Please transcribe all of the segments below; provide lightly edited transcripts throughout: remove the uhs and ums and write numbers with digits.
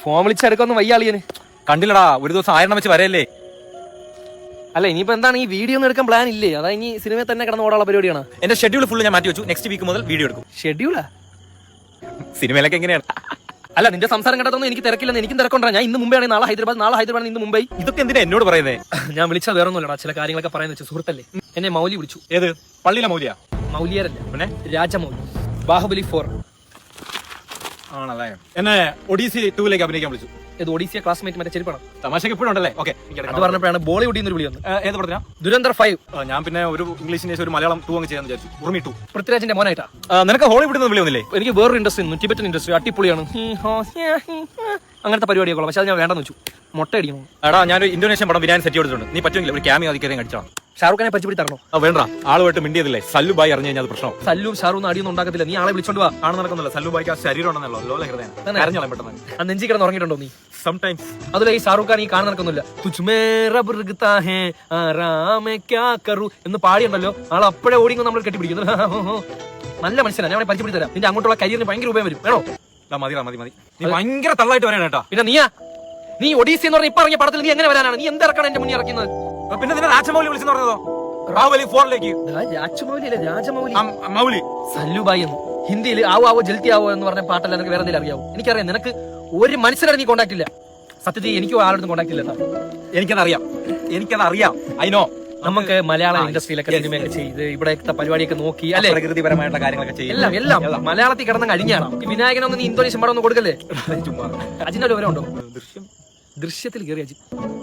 Phone വിളിച്ചെടുക്കൊന്നും വയ്യാളിയന്. കണ്ടില്ലടാ, ഒരു ദിവസം 1000 വെച്ച് വരല്ലേ. അല്ല ഇനിയിപ്പോ എന്താണ്, ഈ വീഡിയോ ഒന്നും എടുക്കാൻ പ്ലാൻ ഇല്ലേ? അതാ ഇനി സിനിമയിൽ തന്നെ കിടന്ന് ഓടാനുള്ള പരിപാടിയാണ്. എന്റെ ഷെഡ്യൂൾ ഫുള്ള് ഞാൻ മാറ്റി വെച്ചു. നെക്സ്റ്റ് വീക്ക് മുതൽ വീഡിയോ എടുക്കും. ഷെഡ്യൂളാ? സിനിമയിലൊക്കെ എങ്ങനെയാണ്? അല്ല നിന്റെ സംസാരം കണ്ടതൊന്നും എനിക്ക് തിരക്കില്ലെന്ന്. എനിക്കും തിരക്കൊണ്ടാ. ഞാൻ ഇന്ന് മുംബൈ ആണ്, നാളെ ഹൈദരാബാദ് ഇന്ന് മുംബൈ. ഇതൊക്കെ എന്തിനാ എന്നോട് പറയുന്നേ? ഞാൻ വിളിച്ചാൽ വേറെ ഒന്നുമില്ലടാ, ചില കാര്യങ്ങളൊക്കെ പറയാന്ന് വെച്ചു. സുഹൃത്തല്ലേ, എന്നെ മൗലി വിളിച്ചു. ഏത് പള്ളിയിലെ മൗലിയാ? മൗലിയരല്ല, പിന്നെ രാജമൗലി. ബാഹുബലി 4 ആണല്ലേ. എന്നെ ഒഡീസി 2 അഭിനയിക്കാൻ വിളിച്ചു. ഇത് ഒഡീസിയ ക്ലാസ്മേറ്റ് മറ്റേ ചെരുപ്പാണ്. തമാശക്ക് ഇപ്പോഴും ഉണ്ടല്ലേ? ഓക്കെ, അത് പറഞ്ഞപ്പോഴാണ് ബോളിവുഡിൽ നിന്ന് വിളി വന്നു. ഏത് പടത്തിനാ? ദുരന്തർ 5. ഞാൻ പിന്നെ ഒരു ഇംഗ്ലീഷിന് ശേഷം ഒരു മലയാളം 2 അങ്ങ് ചെയ്യാന്ന് വിചാരിച്ചു. ഉറുമി 2. പൃഥ്വിരാജിന്റെ മോനായിട്ടാ. നിനക്ക് ഹോളിവുഡിൽ നിന്ന് വിളി വന്നില്ലേ? എനിക്ക് വേറൊരു ഇൻഡസ്ട്രി, ടിബറ്റൻ ഇൻഡസ്ട്രി, അടിപൊളിയാണ്. അങ്ങനത്തെ പരിപാടിയൊക്കെ, പക്ഷെ അത് ഞാൻ വേണ്ടെന്ന് വെച്ചു. മുട്ട അടിക്കണം. എടാ, ഞാനൊരു ഇന്തോനേഷ്യൻ പടം ബിരിയാണി സെറ്റ് ചെയ്തിട്ടുണ്ട്. നീ പറ്റുമെങ്കിൽ ഒരു ക്യാമിയോ അധികം അടിച്ചോളാം. ഷാറുഖ് ഖാനെ പരിചയപ്പെടുത്തി തരണോ? വേണ്ട, ആളുമായിട്ട് മിണ്ടിയതില്ലേ. സല്ലു ബായി അറിഞ്ഞു കഴിഞ്ഞാൽ അത് പ്രശ്നം. സല്ലും ഷാറൂഖ് അടിയൊന്നും ഉണ്ടാക്കത്തില്ല. നീ ആളെ വിളിച്ചോണ്ട് വാ. ആണ് നടക്കുന്നില്ല. സല്ലു ബായിക്ക് ആ ശരീരം ഉണ്ടെന്നല്ലോ, ലോല ഹൃദയം അറിഞ്ഞോളാം പെട്ടെന്ന്. ആ നെഞ്ചി കിടന്ന് ഉറങ്ങിയിട്ടുണ്ടോ നീ? സംടൈംസ്. അതിലെ ഈ ഷാറൂഖ് ഖാൻ ഈ കാണാൻ നടക്കുന്നില്ല. എന്ന് പാടിയുണ്ടല്ലോ, ആൾ അപ്പോഴേ ഓടി നമ്മൾ കെട്ടിപ്പിടിക്കുന്നു. നല്ല മനുഷ്യനാണ്, ഞാൻ പരിചയപ്പെടുത്തി തരാം. നിന്റെ അങ്ങോട്ടുള്ള കരിയറിന് ഭയങ്കര ഉപയോഗം വരും. വേണോ? മതി. നീ ഭയങ്കര തള്ളായിട്ട് വരാൻ കേട്ടാ. പിന്നെ നീ ഒഡീസി എന്ന് പറഞ്ഞ ഇപ്പൊ ഇറങ്ങിയ പടത്തിൽ നീ എങ്ങനെ വരാനാണ്? നീ എന്തിറക്കാണ് എന്റെ മുന്നിൽ ഇറക്കുന്നത്? പിന്നെ നിന്നെ രാജമൗലി വിളിച്ചെന്ന് പറഞ്ഞതോ? ബാഹുബലി 4 രാജമൗലി സല്ലുബായി എന്ന് ഹിന്ദിയിൽ ആവോ ജൽത്തി ആവോ എന്ന് പറഞ്ഞ പാട്ടല്ല. നിനക്ക് വേറെ എന്തെങ്കിലും അറിയാവോ? എനിക്കറിയാം, നിനക്ക് ഒരു മനുഷ്യരെ നീ കോണ്ടാക്ട് ഇല്ല. സത്യത്തിൽ എനിക്കും ആരോടും കോണ്ടാക്ട് ഇല്ല. എനിക്കതറിയാം. I know. നമുക്ക് മലയാള ഇൻഡസ്ട്രിയിലൊക്കെ സിനിമയൊക്കെ ചെയ്ത് ഇവിടത്തെ പരിപാടിയൊക്കെ നോക്കി അല്ലെ, പ്രകൃതിപരമായിട്ടുള്ള കാര്യങ്ങളൊക്കെ ചെയ്യും. എല്ലാം മലയാളത്തിൽ കിടന്ന് അഴിഞ്ഞാണ്. വിനായകനൊന്നും നീ ഇന്തോനേഷ്യൻ പടം ഒന്നും കൊടുക്കല്ലേ? അജിന്റെ വിവരം ഉണ്ടോ? ദൃശ്യത്തിൽ കയറി അജിൻ.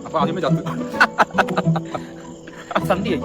അപ്പൊ ആദ്യമേ ചത്തു. സന്ധ്യയായി.